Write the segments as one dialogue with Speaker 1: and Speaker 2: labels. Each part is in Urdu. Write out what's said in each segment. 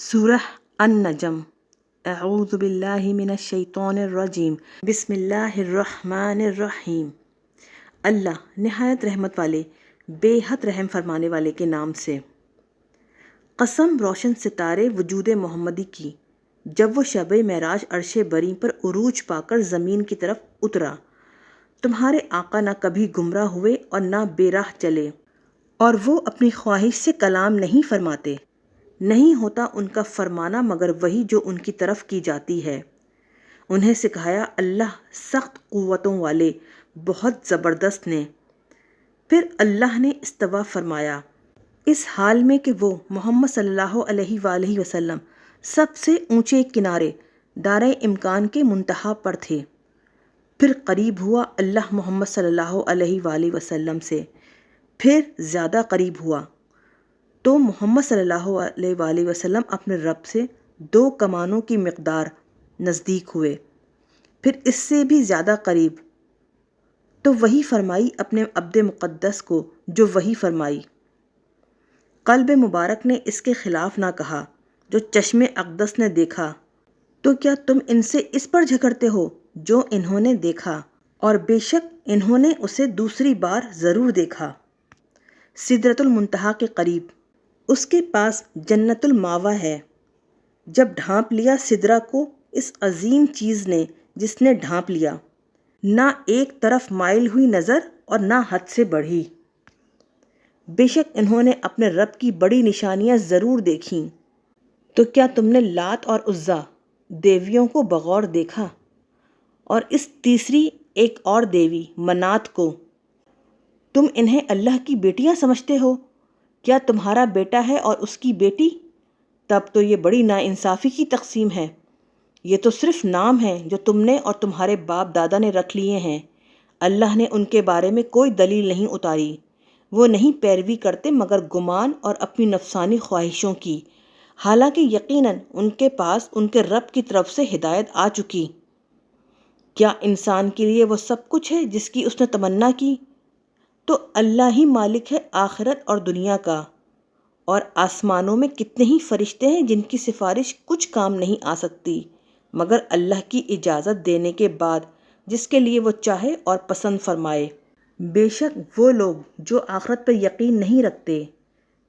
Speaker 1: سورہ النجم۔ اعوذ باللہ من الشیطان الرجیم، بسم اللہ الرحمن الرحیم۔ اللہ نہایت رحمت والے بے حد رحم فرمانے والے کے نام سے۔ قسم روشن ستارے وجود محمدی کی، جب وہ شب معراج عرش بری پر عروج پا کر زمین کی طرف اترا، تمہارے آقا نہ کبھی گمراہ ہوئے اور نہ بے راہ چلے، اور وہ اپنی خواہش سے کلام نہیں فرماتے، نہیں ہوتا ان کا فرمانا مگر وہی جو ان کی طرف کی جاتی ہے۔ انہیں سکھایا اللہ سخت قوتوں والے بہت زبردست نے۔ پھر اللہ نے استوا فرمایا، اس حال میں کہ وہ محمد صلی اللہ علیہ وآلہ وسلم سب سے اونچے کنارے دائرۂ امکان کے منتہا پر تھے۔ پھر قریب ہوا اللہ محمد صلی اللہ علیہ وآلہ وسلم سے، پھر زیادہ قریب ہوا تو محمد صلی اللہ علیہ وآلہ وسلم اپنے رب سے 2 کمانوں کی مقدار نزدیک ہوئے، پھر اس سے بھی زیادہ قریب تو وحی فرمائی اپنے عبد مقدس کو جو وحی فرمائی۔ قلب مبارک نے اس کے خلاف نہ کہا جو چشم اقدس نے دیکھا، تو کیا تم ان سے اس پر جھگڑتے ہو جو انہوں نے دیکھا، اور بے شک انہوں نے اسے دوسری بار ضرور دیکھا۔ سدرۃ المنتہا کے قریب، اس کے پاس جنت الماوا ہے۔ جب ڈھانپ لیا سدرہ کو اس عظیم چیز نے جس نے ڈھانپ لیا، نہ ایک طرف مائل ہوئی نظر اور نہ حد سے بڑھی۔ بے شک انہوں نے اپنے رب کی بڑی نشانیاں ضرور دیکھیں۔ تو کیا تم نے لات اور عزیٰ دیویوں کو بغور دیکھا، اور اس تیسری ایک اور دیوی منات کو؟ تم انہیں اللہ کی بیٹیاں سمجھتے ہو؟ کیا تمہارا بیٹا ہے اور اس کی بیٹی؟ تب تو یہ بڑی ناانصافی کی تقسیم ہے۔ یہ تو صرف نام ہیں جو تم نے اور تمہارے باپ دادا نے رکھ لیے ہیں۔ اللہ نے ان کے بارے میں کوئی دلیل نہیں اتاری۔ وہ نہیں پیروی کرتے مگر گمان اور اپنی نفسانی خواہشوں کی، حالانکہ یقیناً ان کے پاس ان کے رب کی طرف سے ہدایت آ چکی۔ کیا انسان کے لیے وہ سب کچھ ہے جس کی اس نے تمنا کی؟ تو اللہ ہی مالک ہے آخرت اور دنیا کا، اور آسمانوں میں کتنے ہی فرشتے ہیں جن کی سفارش کچھ کام نہیں آ سکتی مگر اللہ کی اجازت دینے کے بعد، جس کے لیے وہ چاہے اور پسند فرمائے۔ بے شک وہ لوگ جو آخرت پر یقین نہیں رکھتے،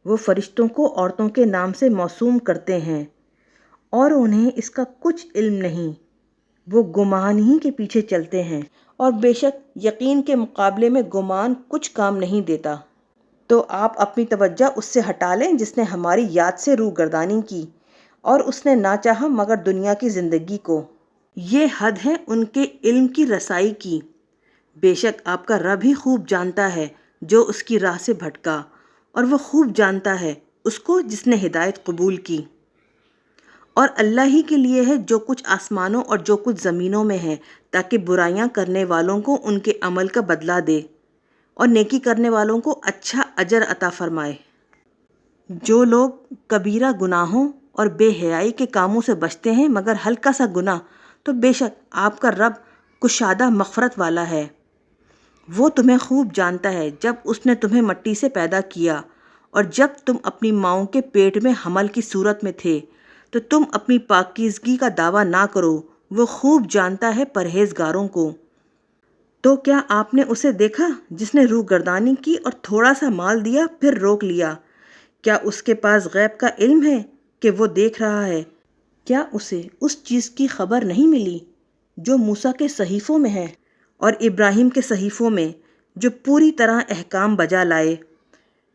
Speaker 1: وہ فرشتوں کو عورتوں کے نام سے موسوم کرتے ہیں، اور انہیں اس کا کچھ علم نہیں، وہ گمان ہی کے پیچھے چلتے ہیں، اور بے شک یقین کے مقابلے میں گمان کچھ کام نہیں دیتا۔ تو آپ اپنی توجہ اس سے ہٹا لیں جس نے ہماری یاد سے روح گردانی کی، اور اس نے نہ چاہا مگر دنیا کی زندگی کو۔ یہ حد ہے ان کے علم کی رسائی کی۔ بے شک آپ کا رب ہی خوب جانتا ہے جو اس کی راہ سے بھٹکا، اور وہ خوب جانتا ہے اس کو جس نے ہدایت قبول کی۔ اور اللہ ہی کے لیے ہے جو کچھ آسمانوں اور جو کچھ زمینوں میں ہے، تاکہ برائیاں کرنے والوں کو ان کے عمل کا بدلہ دے اور نیکی کرنے والوں کو اچھا اجر عطا فرمائے۔ جو لوگ کبیرہ گناہوں اور بے حیائی کے کاموں سے بچتے ہیں مگر ہلکا سا گناہ، تو بے شک آپ کا رب کشادہ مغفرت والا ہے۔ وہ تمہیں خوب جانتا ہے جب اس نے تمہیں مٹی سے پیدا کیا، اور جب تم اپنی ماؤں کے پیٹ میں حمل کی صورت میں تھے تو تم اپنی پاکیزگی کا دعویٰ نہ کرو، وہ خوب جانتا ہے پرہیزگاروں کو۔ تو کیا آپ نے اسے دیکھا جس نے روح گردانی کی اور تھوڑا سا مال دیا پھر روک لیا؟ کیا اس کے پاس غیب کا علم ہے کہ وہ دیکھ رہا ہے؟ کیا اسے اس چیز کی خبر نہیں ملی جو موسیٰ کے صحیفوں میں ہے اور ابراہیم کے صحیفوں میں، جو پوری طرح احکام بجا لائے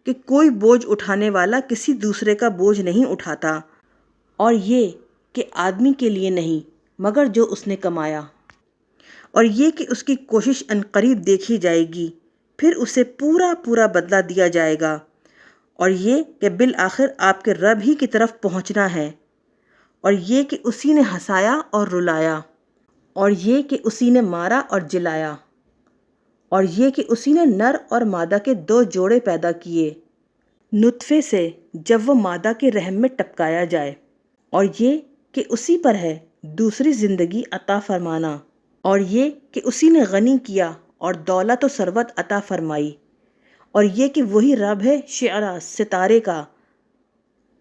Speaker 1: کہ کوئی بوجھ اٹھانے والا کسی دوسرے کا بوجھ نہیں اٹھاتا، اور یہ کہ آدمی کے لیے نہیں مگر جو اس نے کمایا، اور یہ کہ اس کی کوشش عنقریب دیکھی جائے گی، پھر اسے پورا پورا بدلہ دیا جائے گا، اور یہ کہ بالآخر آپ کے رب ہی کی طرف پہنچنا ہے، اور یہ کہ اسی نے ہنسایا اور رلایا، اور یہ کہ اسی نے مارا اور جلایا، اور یہ کہ اسی نے نر اور مادہ کے 2 جوڑے پیدا کیے نطفے سے جب وہ مادہ کے رحم میں ٹپکایا جائے، اور یہ کہ اسی پر ہے دوسری زندگی عطا فرمانا، اور یہ کہ اسی نے غنی کیا اور دولت و ثروت عطا فرمائی، اور یہ کہ وہی رب ہے شعرا ستارے کا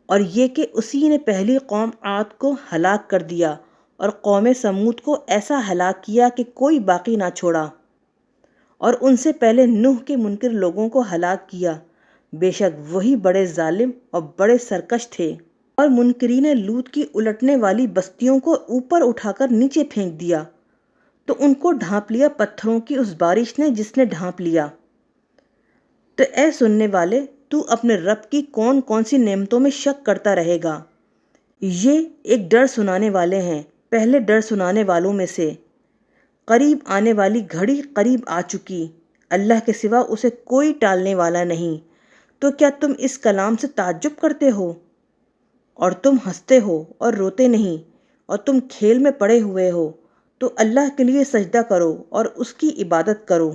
Speaker 1: اور یہ کہ اسی نے پہلی قوم عاد کو ہلاک کر دیا اور قوم سمود کو ایسا ہلاک کیا کہ کوئی باقی نہ چھوڑا، اور ان سے پہلے نوح کے منکر لوگوں کو ہلاک کیا، بے شک وہی بڑے ظالم اور بڑے سرکش تھے۔ اور منکرین لوط کی الٹنے والی بستیوں کو اوپر اٹھا کر نیچے پھینک دیا تو ان کو ڈھانپ لیا پتھروں کی اس بارش نے جس نے ڈھانپ لیا۔ تو اے سننے والے، تو اپنے رب کی کون کون سی نعمتوں میں شک کرتا رہے گا؟ یہ ایک ڈر سنانے والے ہیں پہلے ڈر سنانے والوں میں سے۔ قریب آنے والی گھڑی قریب آ چکی، اللہ کے سوا اسے کوئی ٹالنے والا نہیں۔ تو کیا تم اس کلام سے تعجب کرتے ہو؟ اور تم ہنستے ہو اور روتے نہیں، اور تم کھیل میں پڑے ہوئے ہو، تو اللہ کے لیے سجدہ کرو اور اس کی عبادت کرو۔